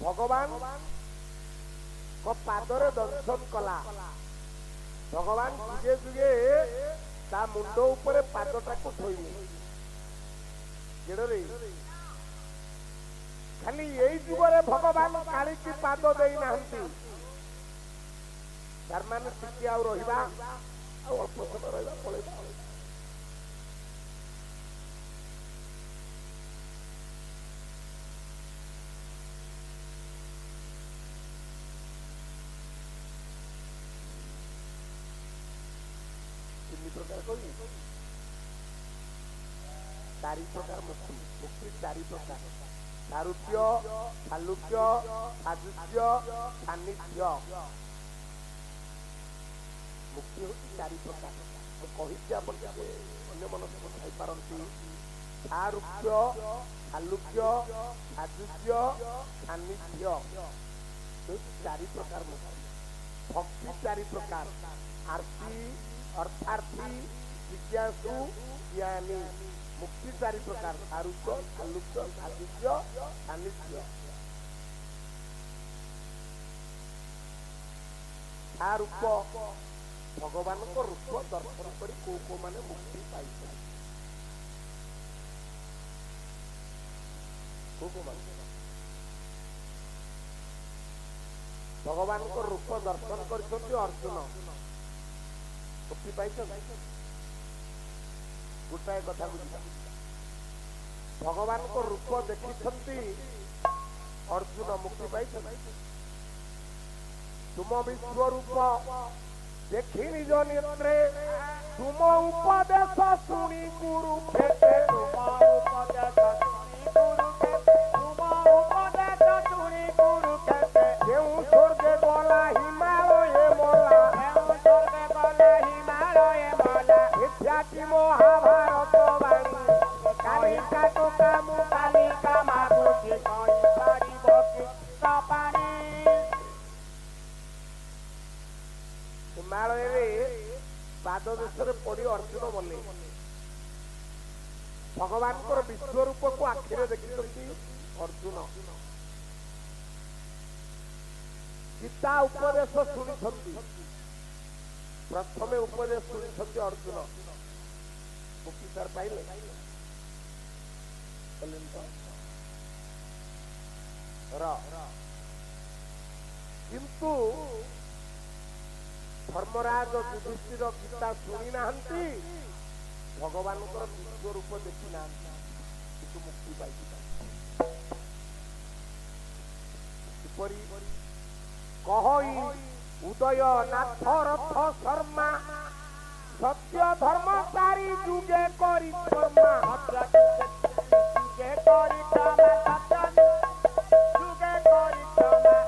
भगवान को पादरे दर्शन कला भगवान जुगे जुगे ता मुंड उपरे पादटा को थोइले केडरे खाली यही जुगरे भगवान काली की पाद देई नाहंती तार माने टिके आ रहिबा आ अल्प समय रहिबा पळे चारि प्रकार मुक्ति मुक्ति चारि प्रकार सारूप्य सालुक्य साजुज्य सान्निध्य मुक्ति होती चारि प्रकार कही अन्य मन कही पारती सारूप्य सालुक्य साजुज्य सान्निध्य चारि प्रकार मुक्ति भक्ति चारि प्रकार आरती अर्थार्थी जिज्ञासु ज्ञानी मुक्ति चारि प्रकार सारूप्य सालुक्य साजुज्य सान्निध्य सारूप भगवान को रूप दर्शन कर को माने मुक्ति पाई भगवान को रूप दर्शन कर अर्जुन मुक्ति पाई गोटाए कथा बुझा भगवान को रूप देखी अर्जुन मुक्ति पाई तुम विश्व रूप देखी निज नेत्रे तुम उपदेश सुनी गुरु खेते तुम उपदेश सुनी गुरु खेते तुम उपदेश सुनी गुरु खेते जेउ स्वर्गे गला हिमालय मोला जेउ स्वर्गे गला हिमालय मोला इत्यादि महाभारत वाणी काली का तो कामु काली का मागुची कई पारी भक्ति सपानी हिमालय पाद देश पड़ी अर्जुन बने भगवान को विश्व रूप को आखिरे देखी अर्जुन गीता उपदेश शुणी प्रथमे उपदेश शुणी अर्जुन मुक्ति तार पाइले किंतु धर्मराज युधिष्ठिर गीता शुणी नाहंती भगवान विश्व रूप देखी ना मुक्ति पाई कही उदय नाथ रथ शर्मा सत्य धर्मचारी जुगे करी शर्मा जुगे करी जुगे करी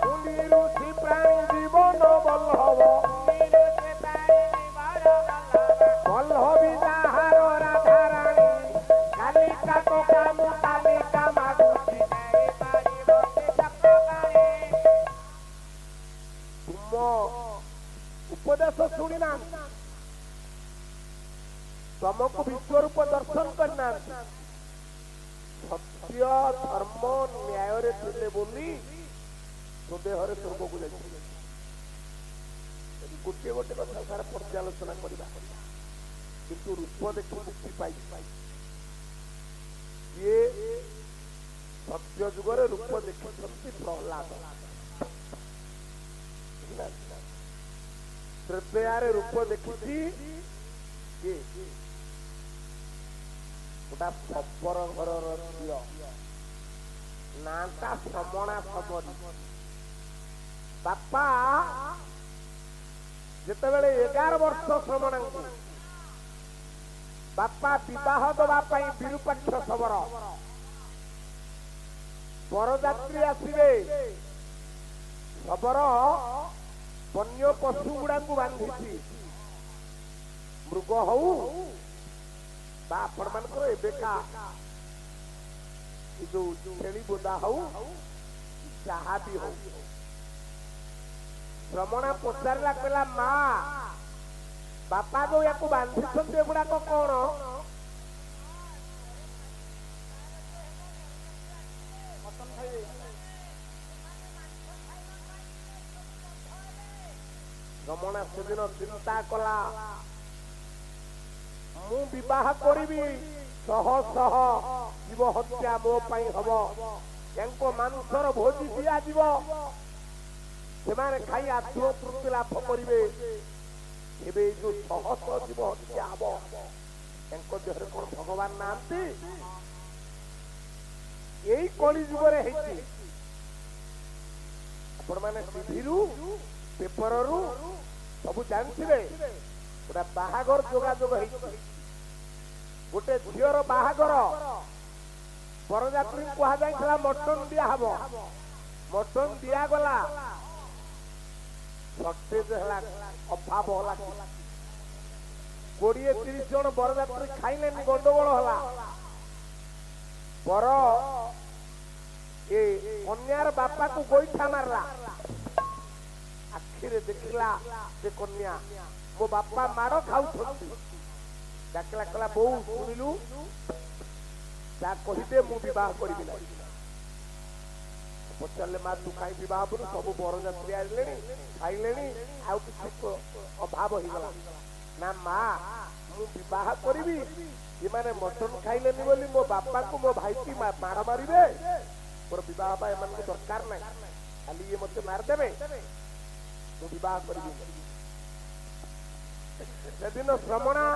मुनि ऋषि प्राणी जीवन बल्लभ बल्लभी जाहार राधा रानी कालिका तो कामु कालिका मागुची तुम उपदेश शुणी ना तुमको विश्व रूप दर्शन करना सत्य धर्म न्याय रे थे बोली तो देहरे स्वर्ग को जाइए गोटे गोटे कथा सारा पर्यालोचना करवा किंतु रूप देखो मुक्ति पाई ये सत्य जुगरे रूप देखी प्रहलाद श्रद्धयारे रूप देखी गोटा सबर घर झील नाटा श्रमणा सबरी बापा जितेबले 11 वर्ष श्रमणा बापा विवाह दवाई विरूपाक्ष शबर बरजात्री आसवे शबर वन्य पशु गुड़ा बांधी मृग हऊ आपण मानकर एबेका जो छेली बोदा हऊ जहा भी हो श्रमणा पचारा कहला माँ बापा जो या बांधी एगुड़ाक कौन ରମଣା ସେଦିନ ଚିନ୍ତା କଲା ମୁଁ ବିବାହ କରିବି ଶହ ଶହ ଜୀବ ହତ୍ୟା ମୋ ପାଇଁ ହବ ତାଙ୍କ ମାଂସର ଭୋଜି ଦିଆଯିବ ସେମାନେ ଖାଇ ଆତ୍ମ ତୃପ୍ତି ଲାଭ କରିବେ ଏବେ ଏଇ ଯୋଉ ଶହ ଶହ ଜୀବ ହତ୍ୟା ହବ ତାଙ୍କ ଦେହରେ କଣ ଭଗବାନ ନାହାନ୍ତି ଏଇ କଳି ଯୁଗରେ ହେଇଛି ଆପଣ ମାନେ ଟିଭିରୁ ପେପରରୁ ସବୁ ଜାଣିଥିବେ ପୁରା ବାହାଘର ଯୋଗାଯୋଗ ହେଇଛି ଗୋଟେ ଝିଅର ବାହାଘର ବରଯାତ୍ରୀ କୁହାଯାଇଥିଲା ମଟନ ଦିଆହବ ମଟନ ଦିଆଗଲା ସର୍ଟେଜ ହେଲା ଅଭାବ ହେଲା 20-30 ଜଣ ବରଯାତ୍ରୀ ଖାଇଲେନି ଗଣ୍ଡଗୋଳ ହେଲା ବର ଏ କନ୍ୟାର ବାପାକୁ ଗୋଇଠା ମାରଲା ଆଖିରେ ଦେଖିଲା ସେ କନ୍ୟା ମୋ ବାପା ମାଡ଼ ଖାଉଛନ୍ତି ଡାକିଲା କହିଲା ବୋଉ ଶୁଣିଲୁ ତା କହିଦେ ମୁଁ ବିବାହ କରିବି ନାହିଁ ପଚାରିଲେ ମା ତୁ କାହିଁ ବିବାହ କରୁ ସବୁ ବରଯାତ୍ରୀ ଆସିଲେଣି ଖାଇଲେଣି ଆଉ କିଛି ଅଭାବ ହେଇଗଲା ନା ମା ମୁଁ ବିବାହ କରିବି ଏମାନେ ମଟନ ଖାଇଲେନି ବୋଲି ମୋ ବାପାକୁ ମୋ ଭାଇକି ମାଡ଼ ମାରିବେ ମୋର ବିବାହ ପାଇଁ ଏମାନଙ୍କୁ ଦରକାର ନାହିଁ ଖାଲି ଇଏ ମତେ ମାରିଦେବେ ମୁଁ ବିବାହ କରିବି ସେଦିନ ଶ୍ରମଣା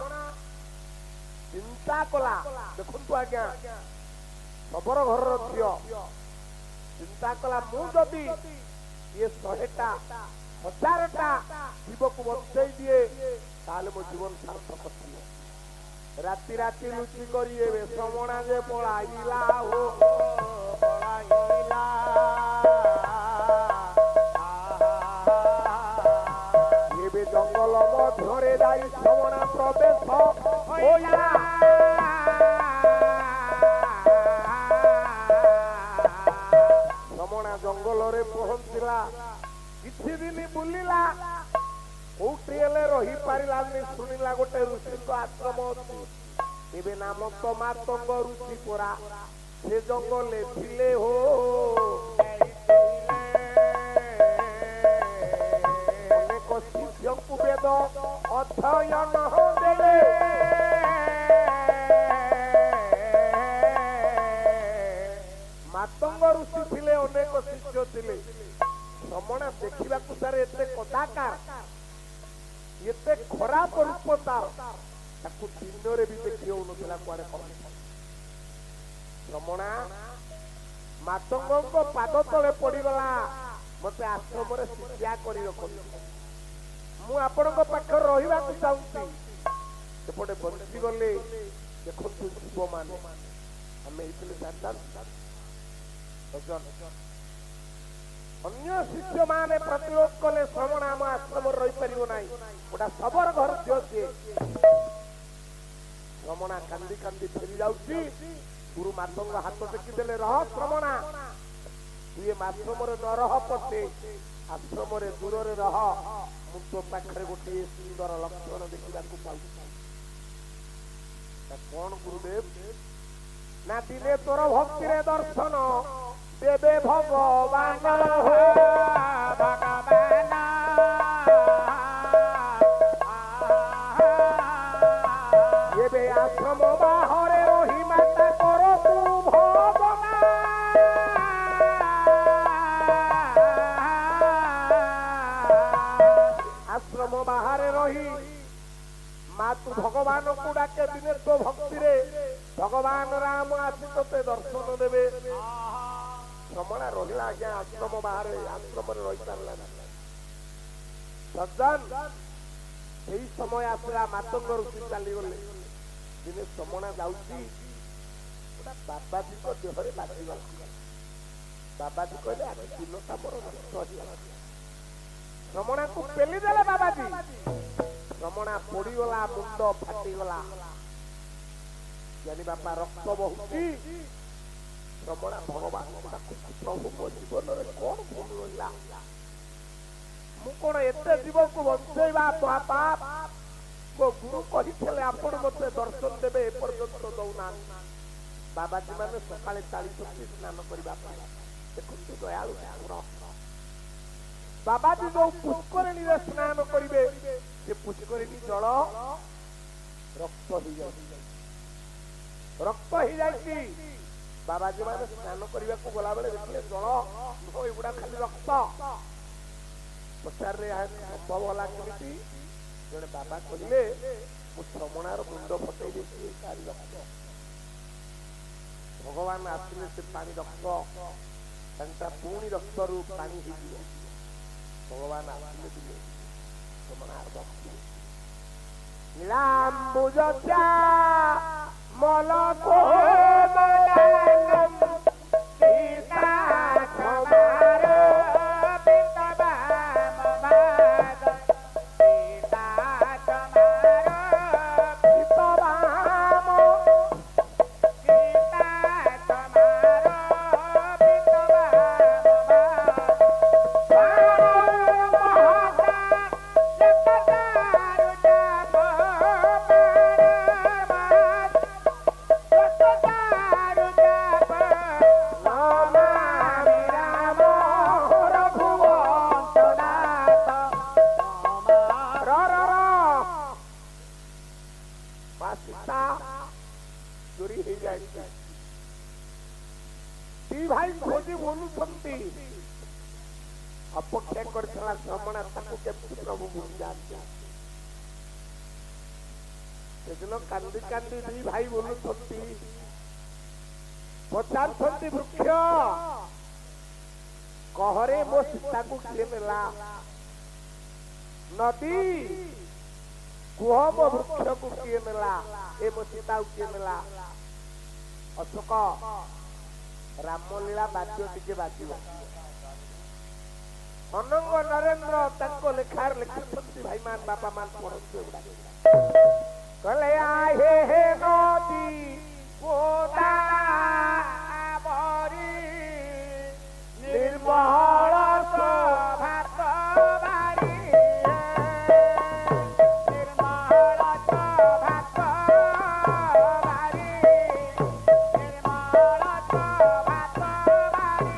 ଚିନ୍ତା କଲା ଦେଖନ୍ତୁ ଆଜ୍ଞା ଶବର ଘରର ଝିଅ ଚିନ୍ତା କଲା ମୁଁ ଯଦି ଇଏ 100ଟା 1000ଟା ଜୀବକୁ ବଞ୍ଚେଇ ଦିଏ ତାହେଲେ ମୋ ଜୀବନ ସାର୍ଥକ ଥିବ ରାତି ରାତି ଲୁଚି କରି ଏବେ ଶ୍ରମଣା ଯେ ପଳାଇଲା ହୋ ପଳାଇଲା ଏବେ ଜଙ୍ଗଲ ମଧ୍ୟରେ ଯାଇ ଶ୍ରମଣା ପ୍ରବେଶ ହୋଇଲା ଶ୍ରମଣା ଜଙ୍ଗଲରେ ପହଞ୍ଚିଲା କିଛି ଦିନ ବୁଲିଲା କୋଉଠି ହେଲେ ରହିପାରିଲାନି ଶୁଣିଲା ଗୋଟେ ଋଷିଙ୍କ ଆଶ୍ରମ ଅଛି ଏବେ ନାମ ତ ମାତଙ୍ଗ ଋଷି ପରା ସେ ଜଙ୍ଗଲେ ଥିଲେ ହୋ ଅନେକ ଶିଷ୍ୟଙ୍କୁ ବେଦ ଅଧ୍ୟୟନ ଦେଲେ ମାତଙ୍ଗ ଋଷି ଥିଲେ ଅନେକ ଶିଷ୍ୟ ଥିଲେ ଶ୍ରମଣା ଦେଖିବାକୁ ତାର ଏତେ କଦାକାର ଏତେ ଖରାପ ରୂପ ତାକୁ ଦିନରେ ବି ଦେଖି ହଉନଥିଲା କୁଆଡେ ଶ୍ରମଣା ମାତଙ୍ଗଙ୍କ ପାଦ ତଳେ ପଡିଗଲା ମତେ ଆଶ୍ରମରେ ଶିକ୍ଷା କରି ରଖନ୍ତୁ ମୁଁ ଆପଣଙ୍କ ପାଖରେ ରହିବାକୁ ଚାହୁଁଛି ସେପଟେ ବଞ୍ଚିଗଲେ ଦେଖନ୍ତୁ ଜୀବ ମାନେ ଆମେ ହେଇଥିଲେ ଅନ୍ୟ ଶିଷ୍ୟ ମାନେ ପ୍ରତିରୋଧ କଲେ ଶ୍ରମଣା ଆମ ଆଶ୍ରମରେ ରହିପାରିବ ନାହିଁ ଗୋଟା ଶବର ଘର ଝିଅ ସିଏ ଶ୍ରମଣା କାନ୍ଦି କାନ୍ଦି ଫେରି ଯାଉଛି ଗୁରୁ ମାତଙ୍ଗ ହାତ ଟେକିଦେଲେ ରହ ଶ୍ରମଣା ତୁ ଏ ଆଶ୍ରମରେ ନ ରହ ପଛେ ଆଶ୍ରମରେ ଦୂରରେ ରହ ମୁଁ ତୋ ପାଖରେ ଗୋଟିଏ ସୁନ୍ଦର ଲକ୍ଷଣ ଦେଖିବାକୁ ପାଉଛି କଣ ଗୁରୁଦେବ ନା ଦିନେ ତୋର ଭକ୍ତିରେ ଦର୍ଶନ ଦେବେ ଭଗବାନ ଏବେ ଆଶ୍ରମ ବାହାରେ ରହି ମାତା କର ତୁ ଭଗବାନ ଆଶ୍ରମ ବାହାରେ ରହି ମା ତୁ ଭଗବାନଙ୍କୁ ଡାକେ ଦିନେ ତୋ ଭକ୍ତିରେ ଭଗବାନ ରାମ ଆସି ତୋତେ ଦର୍ଶନ ଦେବେ ଶ୍ରମଣା ରହିଲା ଆଜ୍ଞା ଆଶ୍ରମ ବାହାରେ ଆଶ୍ରମରେ ରହିପାରିଲା ସଜ୍ଜନ ସେଇ ସମୟ ଆସିଲା ମାତଙ୍ଗ ଋଷି ଚାଲିଗଲେ ଦିନେ ଶ୍ରମଣା ଯାଉଛି ବାବାଜୀଙ୍କ ଦେହରେ ବାଜିଗଲା ବାବାଜୀ କହିଲେ ଆଜି ଦିନଟା ମୋର ନଷ୍ଟ ହେଇଗଲା ଶ୍ରମଣାକୁ ପେଲି ଦେଲେ ବାବାଜୀ ଶ୍ରମଣା ପୋଡିଗଲା ମୁଣ୍ଡ ଫାଟିଗଲା ଜାଣି ବାପା ରକ୍ତ ବହୁଛି ଶ୍ରମଣା ଭଗବାନଙ୍କୁ ଡାକୁଛି ପ୍ରଭୁ ମୋ ଜୀବନରେ କଣ ଭୁଲ ରହିଲା ମୁଁ କଣ ଏତେ ଜୀବକୁ ବଞ୍ଚେଇବା ବାପା ମୋ ଗୁରୁ କହିଥିଲେ ଆପଣ ମତେ ଦର୍ଶନ ଦେବେ ଏପର୍ଯ୍ୟନ୍ତ ଦଉନାହାନ୍ତି ବାବାଜୀ ମାନେ ସକାଳେ 40 ସ୍ନାନ କରିବା ପାଇଁ ଦେଖନ୍ତୁ ଦୟାଳୁ ଠାକୁର बाबाजी जो पुष्करिणी स्नान करेंगे से पुष्करिणी जल रक्त हो जाए रक्त हो जाए बाबाजी मैंने स्नान करने को गला बेले देखिए जल एगुड़ा खाली रक्त पचारे संभव है केमी जड़े बाबा कहले श्रमणार मुंड फटे रक्त भगवान आसले से पानी रक्त पुणी रक्त रू पानी भगवान आसले श्रमणार नीलाम्बुजा मलको भाई खोजी बोलू अपक्षा कर श्रमण प्रभु भूल जाते कांदी कांदी दी भाई बोलू पचार वृक्ष कहरे मो सीता को किए नेला नदी कुह मो वृक्ष को किए नेला ए मो सीता को किए नेला अशोक रामलीला बाध्य टिके बाजिब अनंग नरेंद्र लेखार लिखि भाई मान बापा मान पढ़ु कले आहे हे नदी गोदावरी निर्मल शोभात बारी निर्मल शोभात बारी निर्मल शोभात बारी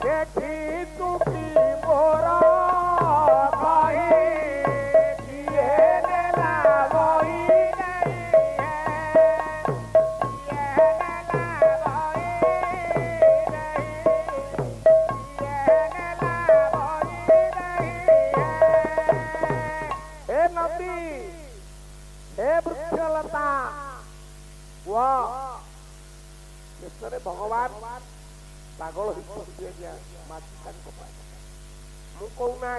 देखी मोर भगवान पागल कहूना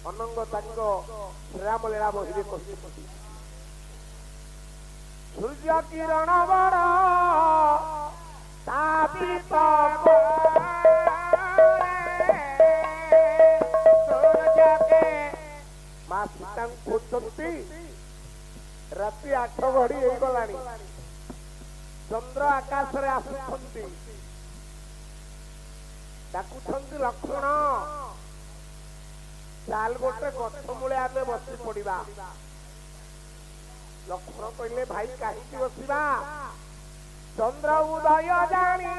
अनंग श्रीरामलीला बही सूर्य किरण बड़ तापित माँ सीता खोजती राति 8 घड़ी हो गला चंद्र आकाश रे आसुछंती डाकुछंती लक्ष्मण चाल गोटे गछ मूले आमे बसी पड़िबा लक्ष्मण कहले भाई काहींकी बसिबा चंद्र उदय जानी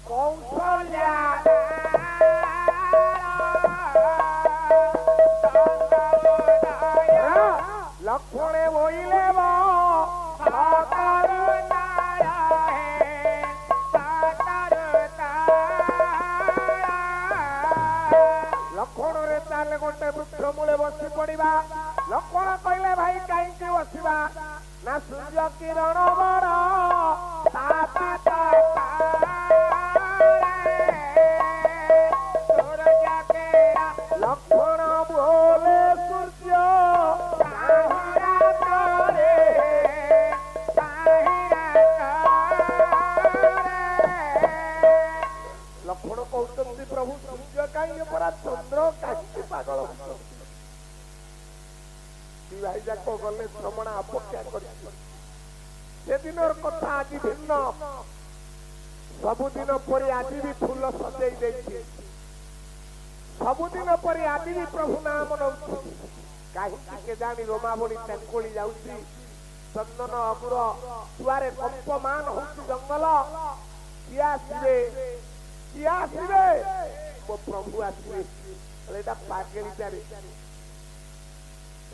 कौशल्या लक्ष्मणे बोइले गोटे वृक्ष मूले बसी पड़ा लक्ष्मण कहले भाई कहीं बसवा ना सूर्य किरण बड़ लक्ष्मण बोले सूर्य लक्ष्मण कहते प्रभु सूर्य कहीं परा चंद्र कहीं पागल भाई जाक गले श्रमण अपेक्षा कर कथा आज भिन्न सबुदिन पर आज भी फूल सजे सबुदिन पर आज भी प्रभु नाम नौ कहीं जानी रोमावली चंकुली जाऊँगी चंदन अगुर छुआरे कंपमान हो जंगल किए आसवे ମୋ ପ୍ରଭୁ ଆସିବେ। ଏଟା ପାଗଳିଟାରେ,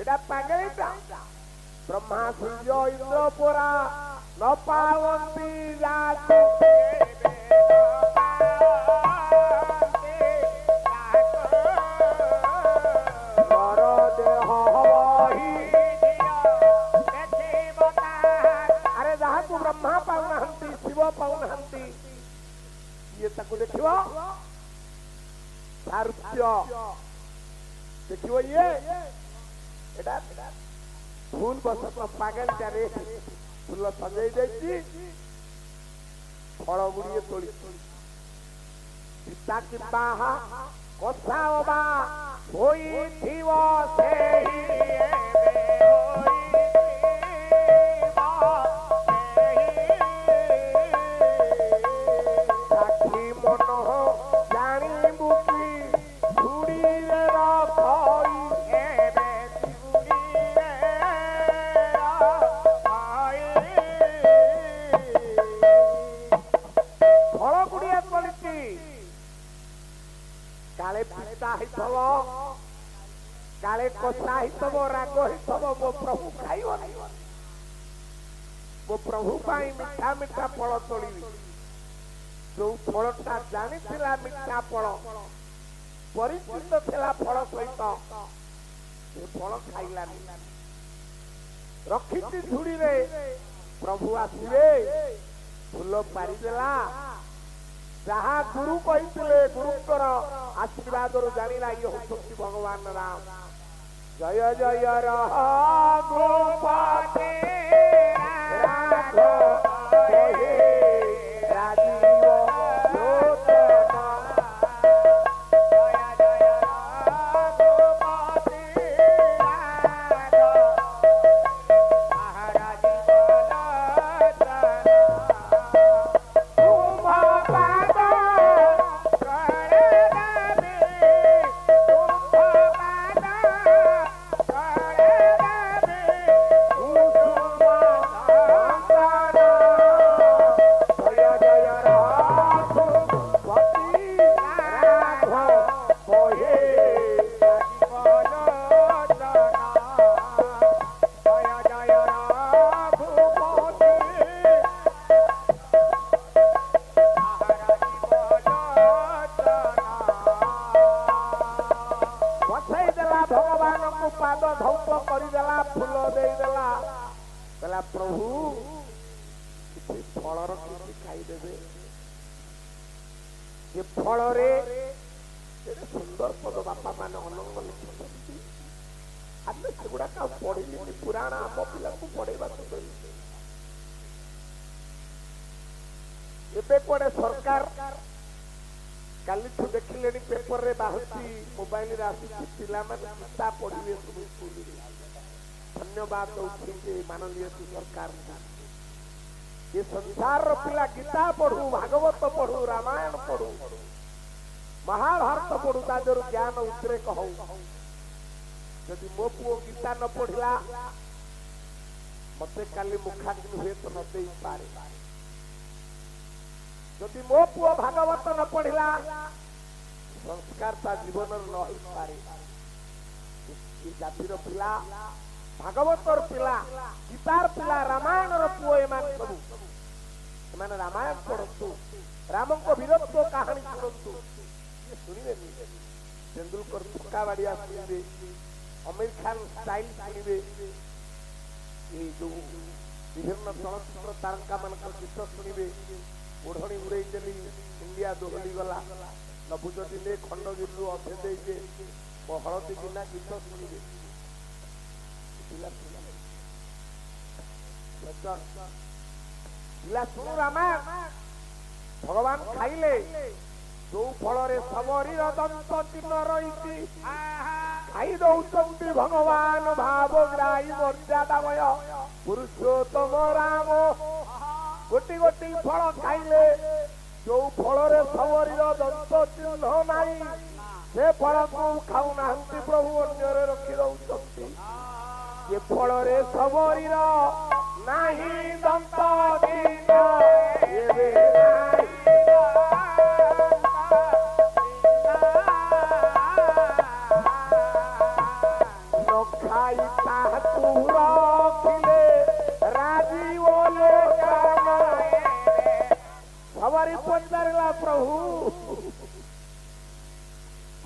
ଏଟା ପାଗଳିଟା। ବ୍ରହ୍ମା ସୂର୍ଯ୍ୟ ଇନ୍ଦ୍ର ପରା ନ ପାବନ୍ତି ଯାକୁ ब्रह्मा पाऊनाहांती शिव पाऊनाहांती ये ताको देखियो सारूप्य देखियो ये एटा फूल बसत पागल चारे फूल सजाई देछि फल गुड़िए तोली सीता की बाहा कथा बा होई थिवो सेही काले कषा हितब राग हितब मो प्रभु खाइब मो प्रभु पाई मीठा मीठा फल तोड़ी जो फलटा जानी मीठा फल परिचित थिला फल सहित से फल खाइलानी रखी झुड़ी रे प्रभु आसवे फूल पारिदेला जहा गुरु कही गुरुंकर आशीर्वाद जानिला ये होती भगवान राम। जय जय रघुपते राघव राजीव लोचन जय जय रघुपते प्रभु फल खाईदे ये फल सुंदर पद बापा मान अनंग लिखिं आम सेगुड़ा पढ़ी पुराण आम पिला पढ़ेगा एबे कोडे सरकार काली देखिले पेपर रे बाहरी मोबाइल रे आसी पिला माने गीता पढ़िबे सब स्कूल रे धन्यवाद दउछि माननीय सरकार ये संसार रो पिला गीता पढ़ू भागवत पढ़ू रामायण पढ़ू महाभारत पढ़ू ताजर ज्ञान उद्रेक हो यदि मो पुओ गीता न पढ़िला मते काली मुखाग्नि हुए तो न देई पारे यदि मो पुओ भागवत न पढ़िला संस्कार ता जीवन न होई पारे ये जातिर पिला भागवतर पिला गीतार पिला रामायण रो पुओ एमान सबु एमान रामायण पढ़तु रामन को वीरत्व कहानी सुनतु ये सुनिबे तेंदुलकर फुका बाड़िया सुनिबे आमिर खान स्टाइल सुनिबे ये जो विभिन्न चलचित्र तारका मान गीत सुनिबे ओढ़णी उड़ई देली इंडिया दोहली गला नबुज दिने खंडगिरु अधे देजे हलदी बिना गीत सुनिबे रामायण भगवान खाइले जो फल सबरी दंत चिन्ह रही खाई दौरान भगवान भावग्राही मर्यादामय पुरुषोत्तम राम गोटी गोटी फल खाइले जो फल सबरी दंत चिन्ह नाई से फल को खाऊना प्रभु अन्य रखी दौरान ये फल सबरी नाही दंत चिन्ह ପଚାରିଲା ପ୍ରଭୁ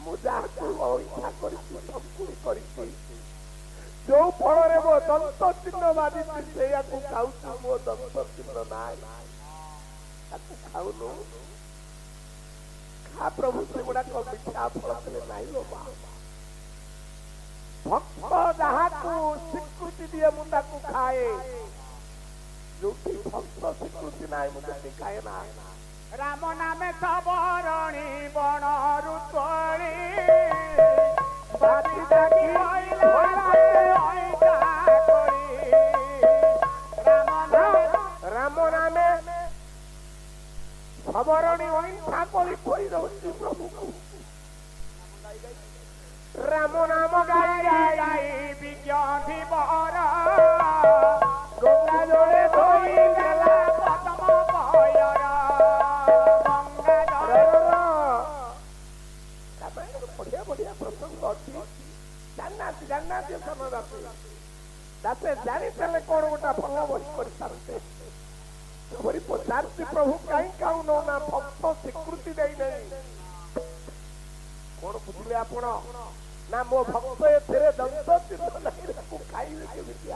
ମୁଁ ଯାହାକୁ ଇଚ୍ଛା କରିଛି ସମ୍ପୂର୍ଣ୍ଣ କରିଛି ଯୋଉ ଫଳରେ ମୋ ଦନ୍ତ ଚିହ୍ନ ବାଜିଛି ସେଇଆକୁ ଖାଉଛୁ ମୋ ଦନ୍ତ ଚିହ୍ନ ନାହିଁ ତାକୁ ଖାଉନୁ ଖା ପ୍ରଭୁ ସେଗୁଡାକ ମିଠା ଫଳ ଥିଲେ ନାହିଁ ଲୋ ମା ଭକ୍ତ ଯାହାକୁ ସ୍ୱୀକୃତି ଦିଏ ମୁଁ ତାକୁ ଖାଏ ଯୋଉଠି ଭକ୍ତ ସ୍ୱୀକୃତି ନାହିଁ ମୁଁ ତାକୁ ଖାଏ ନା ରାମ ନାମେ ସବରଣୀ ବଣ ଋତୁଣୀ ବାଜି ଜାଗି ରାମ ନାମେ ସବରଣୀ ଅଇଁଠା କରି କହି ରହୁଛି ପ୍ରଭୁକୁ ରାମ ନାମ ଗାଇ ଗାଇ ବିଜ୍ଞ ବର ଗଙ୍ଗା ଜଳେ ଧୋଇ ଦେଲା ପଦ୍ମ ପୟର ବଢିଆ ବଢିଆ ପ୍ରସଙ୍ଗ ଅଛି ଜାଣିନାହାନ୍ତି ସମୟ ତାତେ ଜାଣିଥିଲେ କଣ ଗୋଟା ଭଲ ବହି କରିଥାନ୍ତେ ବହି ପଚାରୁଛି ପ୍ରଭୁ କାହିଁ ଖାଉନ ନା ଭକ୍ତ ସ୍ୱୀକୃତି ଦେଇନାହିଁ କଣ ବୁଝିଲେ ଆପଣ ନା ମୋ ଭକ୍ତ ଏଥିରେ ଦନ୍ତ ଚିହ୍ନ ନାହିଁ ତାକୁ ଖାଇବେ କେମିତି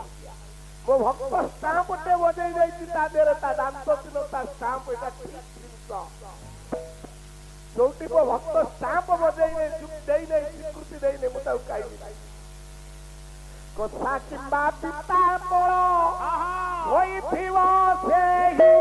ମୋ ଭକ୍ତ ଷ୍ଟାମ୍ପ ଗୋଟେ ବଜେଇ ଯାଇଛି ତା ଦେହରେ ତା ଦାନ୍ତ ଚିହ୍ନ ତା ଷ୍ଟାମ୍ପ ଏଇଟା ଜିନିଷ ଯୋଉଠି ମୋ ଭକ୍ତ ଷ୍ଟାମ୍ପ ବଜେଇ ଦେଇନାହିଁ ସ୍ୱୀକୃତି ଦେଇନାହିଁ ମୁଁ ତାକୁ ଖାଇବି କଥା କିମ୍ବା ପିତା ବଳ ହୋଇଥିବ ସେହି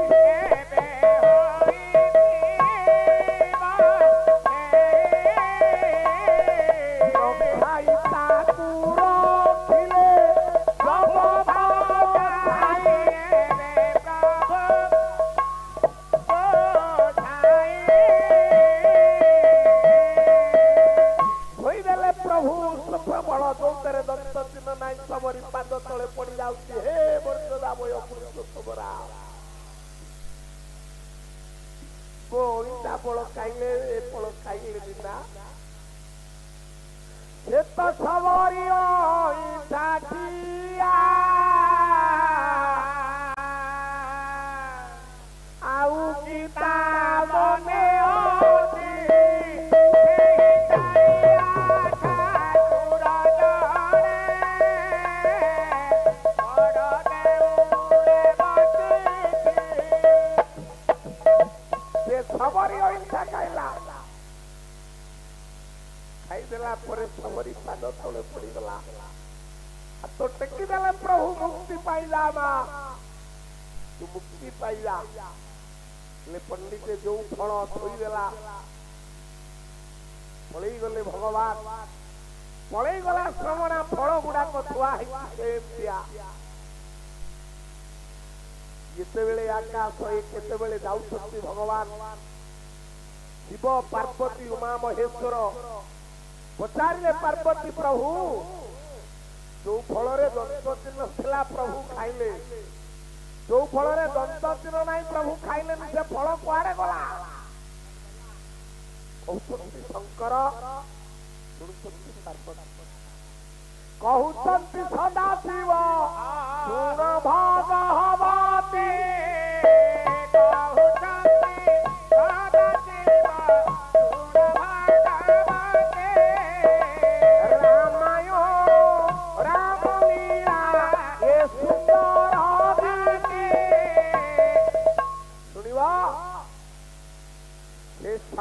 ପାଦ ତଳେ ପଡି ଯାଉଛି ହେ ବର୍ଷଦା ବୟ ପୁରୁଷୋତ୍ତମରା ବଇଟା ଫଳ ଖାଇଲେ ଏ ଫଳ ଖାଇଲେ ବିନା ସେ ତ ସବରି ଷାଠିଆ ଆଉ ଗୀତା ମନେ ଖାଇଦେଲା ପରେ ସବରି ପାଦ ତଳେ ପଡିଗଲା ହାତ ଟେକି ଦେଲେ ପ୍ରଭୁ ମୁକ୍ତି ପାଇଲା ମା ତୁ ମୁକ୍ତି ପାଇଲା ହେଲେ ପଣ୍ଡିତେ ଯୋଉ ଫଳ ଥୋଇଦେଲା ପଳେଇ ଗଲେ ଭଗବାନ ପଳେଇ ଗଲା ଶ୍ରମଣା ଫଳ ଗୁଡାକ ଥୁଆ ହେଇଛି ଯେତେବେଳେ ଆକାଶ କେତେବେଳେ ଯାଉଛନ୍ତି ଭଗବାନ ଶିବ ପାର୍ବତୀ ଉମା ମହେଶ୍ୱର ପଚାରିଲେ ପାର୍ବତୀ ପ୍ରଭୁ ଯୋଉ ଫଳରେ ଦନ୍ତ ଚିହ୍ନ ଥିଲା ପ୍ରଭୁ ଖାଇଲେ ଯୋଉ ଫଳରେ ଦନ୍ତ ଚିହ୍ନ ନାହିଁ ପ୍ରଭୁ ଖାଇଲେନି ସେ ଫଳ କୁଆଡେ ଗଲା କହୁଛନ୍ତି ଶଙ୍କର ଶୁଣୁଛନ୍ତି ପାର୍ବତୀ କହୁଛନ୍ତି ସଦା ଶିବ ଶୁଣ ଭଗବତୀ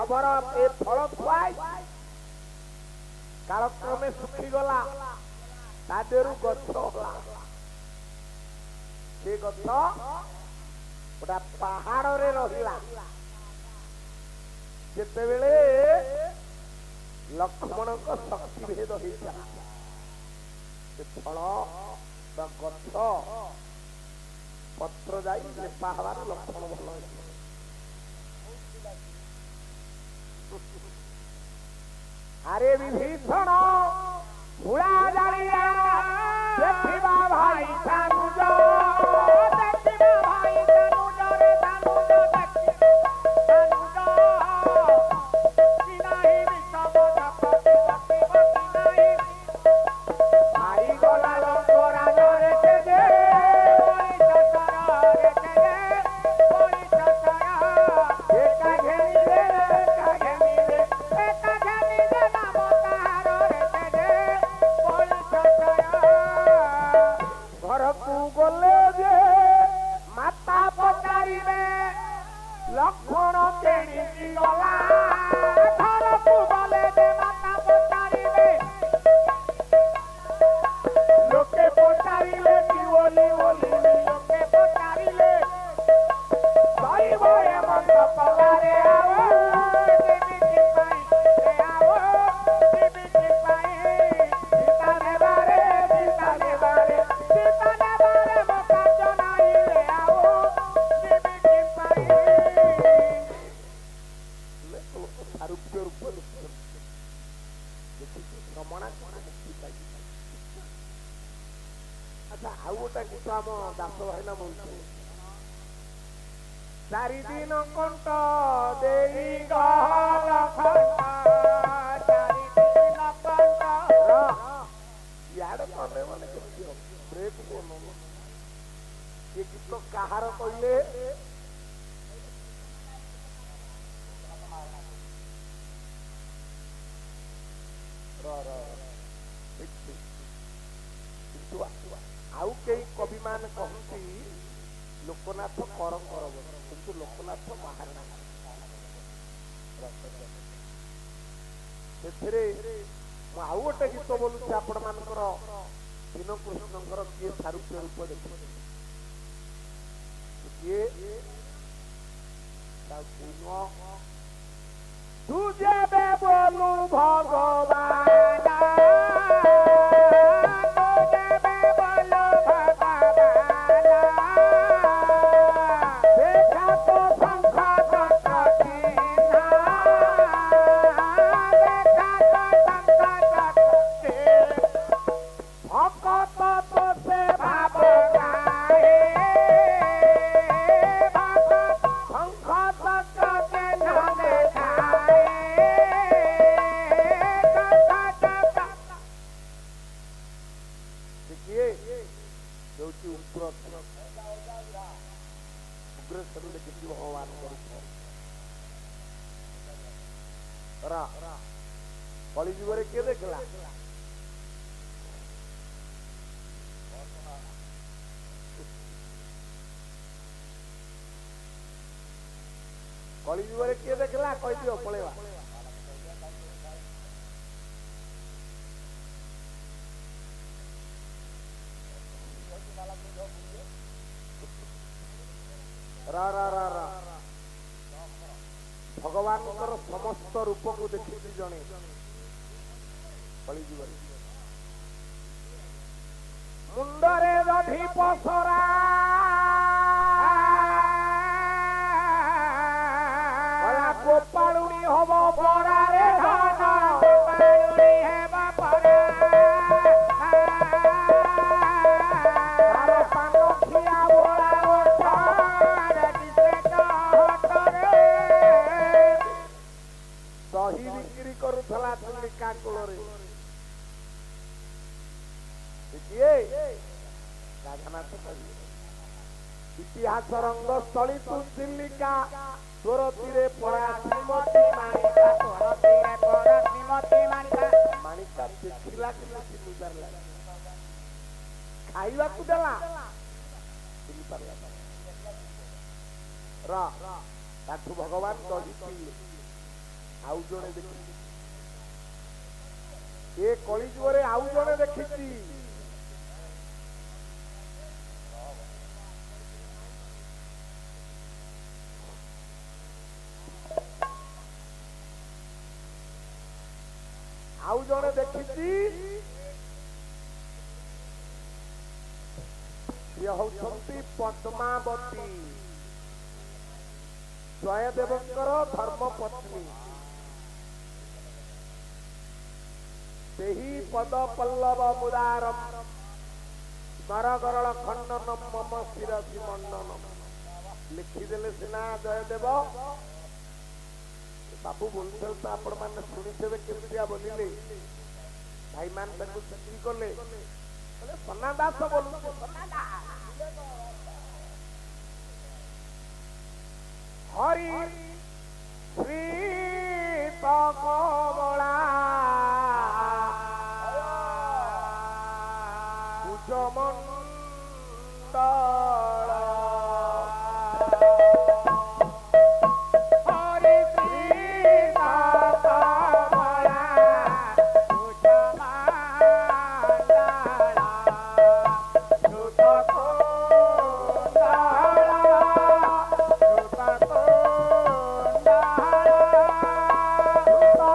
ଖବର ଏ ଫଳ ଖୁଆଇ କାଳକ୍ରମେ ଶୁଖିଗଲା ତା ଦେହରୁ ଗଛ ହେଲା ସେ ଗଛ ଗୋଟା ପାହାଡରେ ରହିଲା ଯେତେବେଳେ ଲକ୍ଷ୍ମଣଙ୍କ ଶକ୍ତି ଭେଦ ହେଇଥିଲା ସେ ଫଳ ବା ଗଛ ପତ୍ର ଯାଇ ଲେପା ହବାର ଲକ୍ଷଣ ଭଲ ହେଇଥିଲା আরে বিভীষণ ঘোড়া দাঁড়িয়া দেখিবা ভাই তানুজ দেখিবা ভাই তানুজ রে তানুজ তানুজ কি নাই বিষম জপতি জপতি নাই ভাই গলা লঙ্করা রে যে বড়ি চচরা রে যে বড়ি চচরা একা ঘেরে ସାରୂପ୍ୟ ରୂପ ଦେଖିଛନ୍ତି, ଦେଖିଛି ରମଣା କଣ ମୁକ୍ତି ପାଇଛି। ଆଚ୍ଛା ଆଉ ଗୋଟେ ଗୀତ ଆମ ଦାସ ଭାଇନା ବୋଲୁଥିଲେ, ଚାରିଦିନ କଣ୍ଟ ଦେଇ ଗଲ ଖଣ୍ଡ, ଚାରିଦିନ କଣ୍ଟ। ଇଆଡେ ମନେ ମନେ କେମିତି ହବ, ବ୍ରେକ୍ ବନଉନ। ଏ ଗୀତ କାହାର କହିଲେ? କିନ୍ତୁ ଆଉ କେହି କବି ମାନେ କହନ୍ତି ଲୋକନାଥ କରଙ୍କର ବୋଲି, କିନ୍ତୁ ଲୋକନାଥ ବାହାରେ ସେଥିରେ ମୁଁ ଆଉ ଗୋଟେ ଗୀତ ବୋଲୁଛି ଆପଣ ମାନଙ୍କର ଦୀନକୃଷ୍ଣଙ୍କର କିଏ ସାରୂପ୍ୟ ରୂପ ଦେଖୁଛି, କିଏ ତୁ ଯେବେ ବୋଲୁ ଭଗବାନ, କଳି ଯୁଗରେ କିଏ ଦେଖିଲା? କଳି ଯୁଗରେ କିଏ ଦେଖିଲା କହିଦିଅ ପଳେଇବା। ଭଗବାନଙ୍କର ସମସ୍ତ ରୂପକୁ ଦେଖିଛି ଜଣେ କଳି ଯୁଗରେ। ମୁଣ୍ଡରେ ଦଧି ପସରା, ଗୋପାଳୁଣି ହବ ପରାରେ ଧାନ, ଗୋପାଳୁଣି ହେବ ପରା, ପାନଖିଆ ବୋଳା ଦହି ବିକ୍ରି କରୁଥିଲା ଚିଲିକା କୂଳରେ। ଇତିହାସ ରଙ୍ଗସ୍ଥଳୀ ତୁ ଚିଲିକା, ତୋର ତୀରେ ପରା ଶ୍ରୀମତୀ ମାଣିକା, ତୋର ତୀରେ ପରା ଶ୍ରୀମତୀ ମାଣିକା। ମାଣିକା ଦେଖିଲା କିନ୍ତୁ ଚିହ୍ନି ପାରିଲା, ଖାଇବାକୁ ଦେଲା ଚିହ୍ନି ପାରିଲା। ତାଠୁ ଭଗବାନ ଦହି ପିଇଲେ। ଆଉ ଜଣେ ଦେଖିଛି, ଏ କଳି ଯୁଗରେ ଆଉ ଜଣେ ଦେଖିଛି। ଆଉ ଜଣେ ଦେଖିଛି, ସିଏ ହଉଛନ୍ତି ପଦ୍ମାବତୀ, ଜୟଦେବଙ୍କର ଧର୍ମପତ୍ନୀ। ସେହି ପଦ ପଲ୍ଲବ ମୁଦାରମ୍ ସ୍ମରଗରଳ ଖଣ୍ଡନ ମମ ଶିରସି ମଣ୍ଡନ। ଲେଖିଦେଲେ ସିନା ଜୟଦେବ, ବାବୁ ବୋଲୁଥିଲେ ତ ଆପଣ ମାନେ ଶୁଣିଥିବେ କେମିତିଆ ବୋଲିଲେ। ଭାଇମାନେ ତାକୁ ଚିଠି କଲେ, ସନା ଦାସ ବୋଲୁଛି, ସନା ଦାସ। ହରି ଶ୍ରୀ କମଳା ଭୁଜମଣ୍ଡଳ, ହରି ଶ୍ରୀ କମଳା ଭୁଜମଣ୍ଡଳ, ସୁତ କୁଣ୍ଡଳ, ସୁତ କୁଣ୍ଡଳ, ସୁତ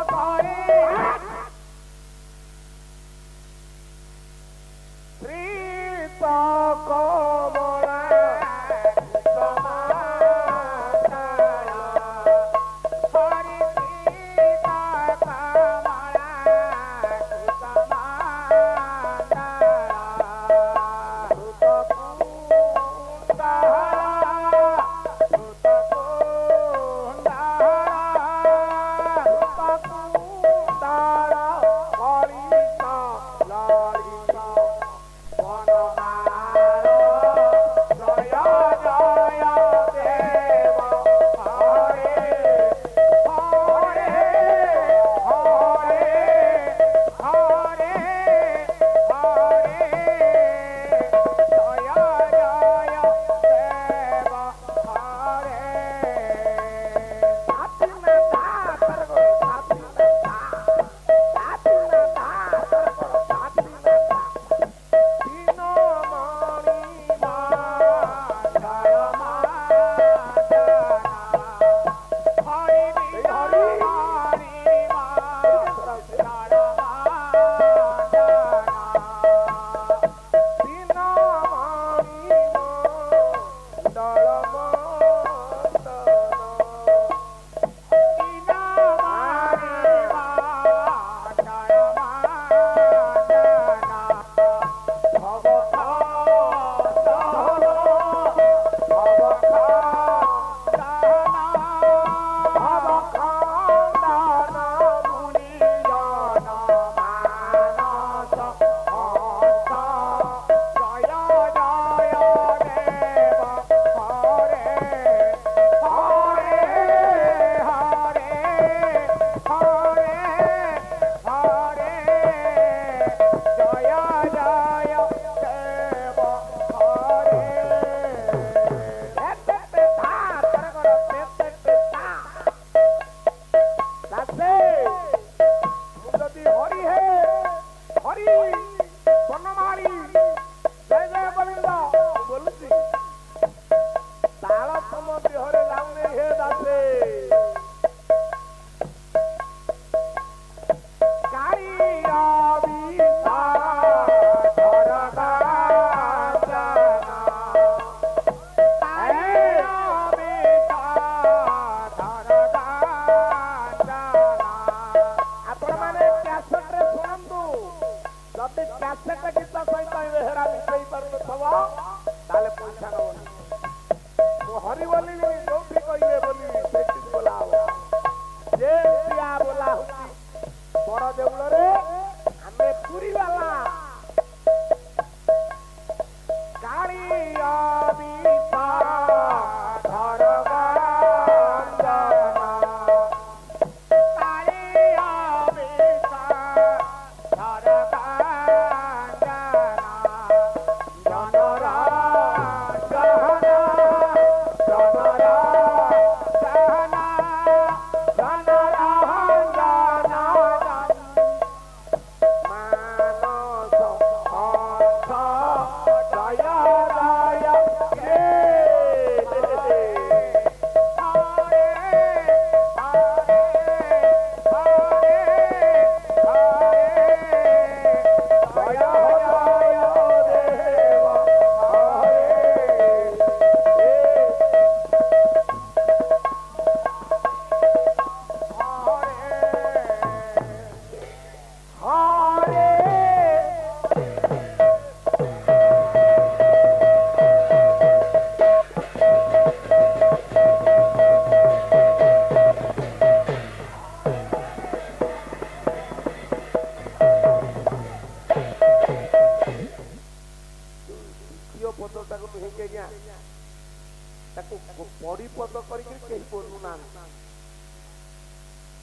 परिपद करके कहीं बोलूना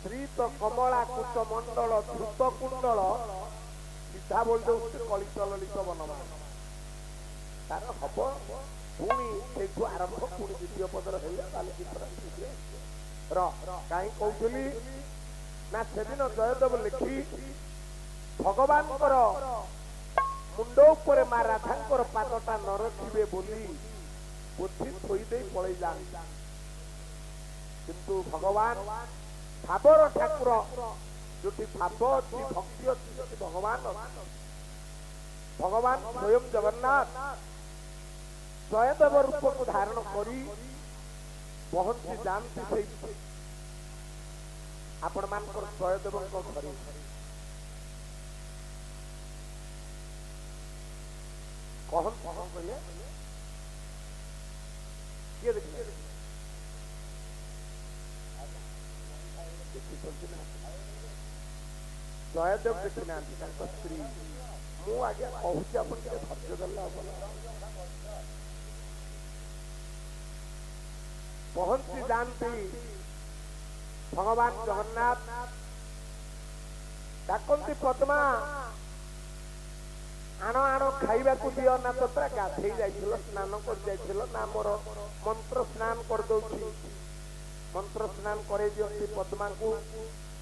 श्री तो कमला कुट मंडल ध्रुत कुंडल सीधा बोल दे कलित ललित बनमान तार हम पुणी से आरंभ पुणी द्वितीय पदर कहीं कहली ना से दिन जयदेव लिखी भगवान मुंड उपर माँ राधा पादटा न रखिए बोली बुद्धि थोई दे पलि जाती किंतु भगवान भावर ठाकुर जो भाव अच्छी भक्ति अच्छी भगवान भगवान स्वयं जगन्नाथ जयदेव रूप को धारण करी पहुंची जाती से आपण मान जयदेव घरे कहन कहले किए देखिए जयदेव देखी ना स्त्री मु आगे कहूँ आप धैर्य देला पहुंची जानती भगवान जगन्नाथ डाकती पद्मा आण आण खाइबा को दियो ना तो पूरा गाधे जाइल स्नान कर ना मोर मंत्र स्नान कर दउछि मंत्र स्नान करे दियंती पद्मा को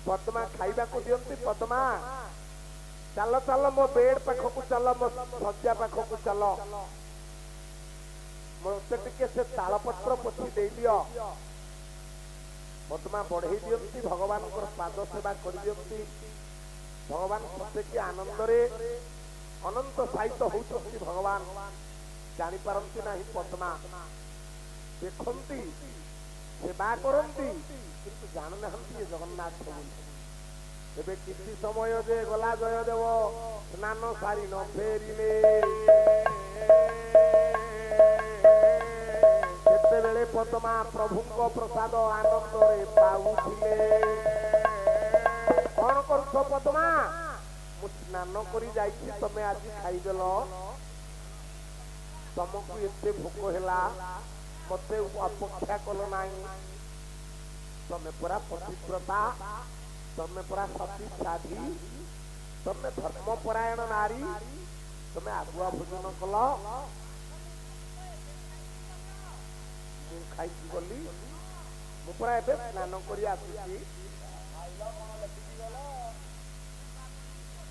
पद्मा खाइबा को दियंती पद्मा चल चल मो बेड पाख को चल मो सज्जा पाख को चल मते टिके से तालपत्र पोथी दे दियो पद्मा बढ़े दियंती भगवान को पाद सेवा कर दियंती भगवान सत्य की आनंद रे अनंत साहित्य होती भगवान जानी पारंती नहीं पद्मा देखती सेवा करती किंतु जान ना जगन्नाथ एबे किसी समय जे गला जयदेव स्नान सारी न फेरिले केते बेले पद्मा प्रभु को प्रसाद आनंद रे पाउथिले कौन करूछ पद्मा मु स्नान करी जाइछि तमे आज खाइदेल तुमको एते भोक हैला मते अपेक्षा कल नाही तमे पूरा पतिव्रता तमे पूरा सती साधी तमे धर्मपरायण नारी तमे आगुआ भोजन कल मु खाई गली मु पूरा एबे स्नान करी आसी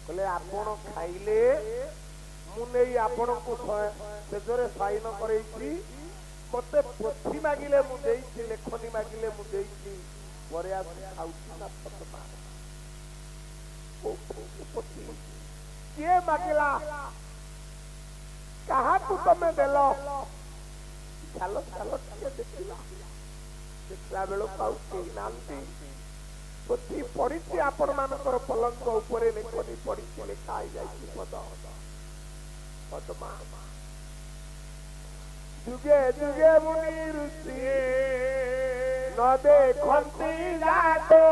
कले आपण खाइले मु नहीं आपण को सेजरे साइन करैछि मते पोथी मागिले मु देइछि लेखनी मागिले मु देइछि परे आ खाउछि ना पद्मा ओ पोथी के मागिला कहा तू तमे देलो चलो चलो के देखला बेलो पाउ के नांती पोथी पढ़ी आपण मानकर पलंक उपरे लेखनी पढ़ी लेखा जाइछि पद पद्मा जुगे जुगे मुनि ऋषि न देखती जातो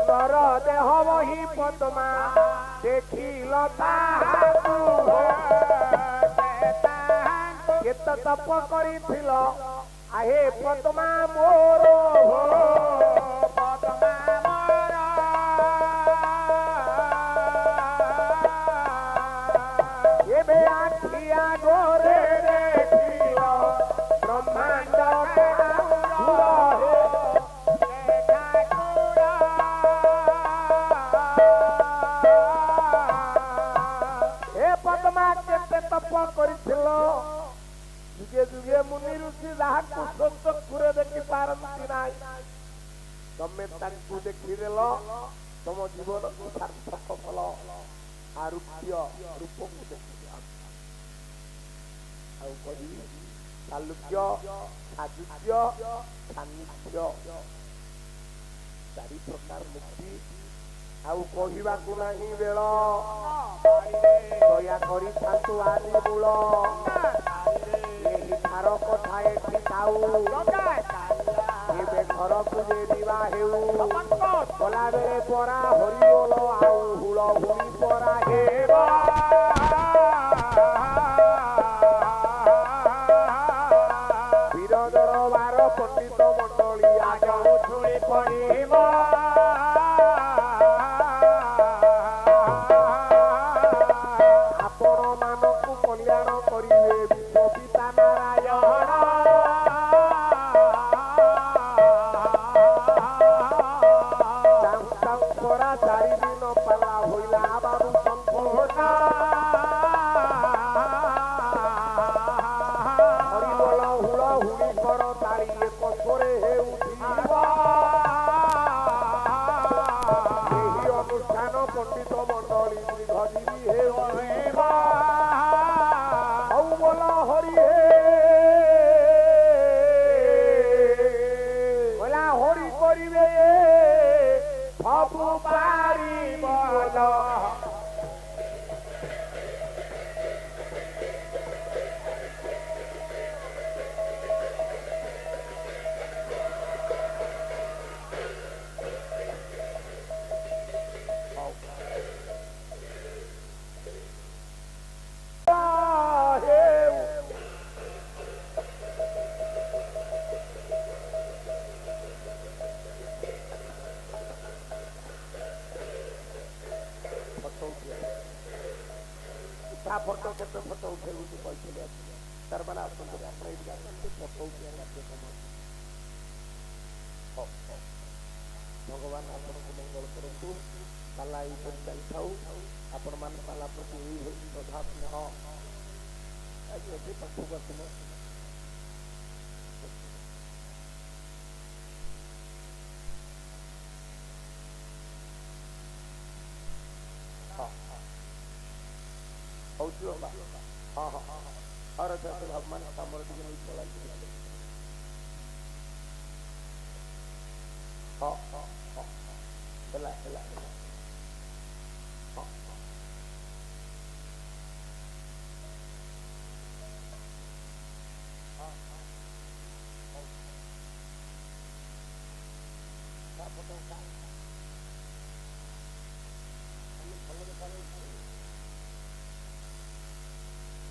नर देह वही पद्मा देखिल केत तप करिथिल आहे पद्मा मोर पद्मा मोर एबे आखिया गोरे देखिल ब्रह्मांड हे पद्मा केते तप करिथिल जुगे जुगे मुनि ऋषि जहां चक्षुरे देखी पारती नाई तमे तांकु देखिदेल तम जीवन को सार्थक फल आरुक्य रूप को देखि आउ कहि चालुक्य साजुक्य सान्निध्य चारि प्रकार मुक्ति आउ कहिबा को नाही बेल दया करी थांतु आदि मूल तार कथा एठी ताऊ एबे घर को जे दिवा हेउ बोला बेले परा हरि बोलो आउ हुल हुली परा हेबा ମଣ୍ଡଳୀ ଆଗ ଆଗ ଉଛୁଳି ପଡ଼ିବ ଆପଣ ମାନଙ୍କୁ କଲ୍ୟାଣ କରିବେ ବିଶ୍ୱ ପିତା ନାରାୟଣ ପରା 4 ଦିନ ପାଲା ହୋଇଲା ବାବୁ ସମ୍ପୂର୍ଣ୍ଣ ହରିବୋଲ ହୁଳ ହୁଳି କର ତାଳି ଏକ ସ୍ୱରେ ହେଉଥିବ ଏହି ଅନୁଷ୍ଠାନ ପଣ୍ଡିତ ମଣ୍ଡଳୀ ଦୀର୍ଘଜୀବୀ ହେଉଥିବ ହଉ ବୋଲ ହରି ହେ ବୋଲା ହରି କରିବେ ସବୁ ପାରିବ ଫଟୋ କେତେ ଫଟୋ ଉଠେଇବୁ ତୁ କହିଥିଲେ ତାର ମାନେ ଆସନ୍ତୁ ଆପଣ ଏଇଠି ଜାଣନ୍ତି ଫଟୋ ଉଠେଇବା କାର୍ଯ୍ୟକ୍ରମ ଭଗବାନ ଆପଣଙ୍କୁ ମଙ୍ଗଳ କରନ୍ତୁ ପାଲା ଏଇପରି ଚାଲିଥାଉ ଆପଣମାନେ ପାଲା ପ୍ରତି ଏଇଭଳି ଶ୍ରଦ୍ଧା ସ୍ନେହ ଏଠି ପାଖକୁ ଆସିଲେ ହଉଛି ବାବା ହଁ ହଁ ହଁ ଆର ଭଗବାନ କାମରେ ଟିକେ ନେଇ ଚଳାଇଛି ହଁ ହଁ ହଁ ହେଲା ହେଲା ହେଲା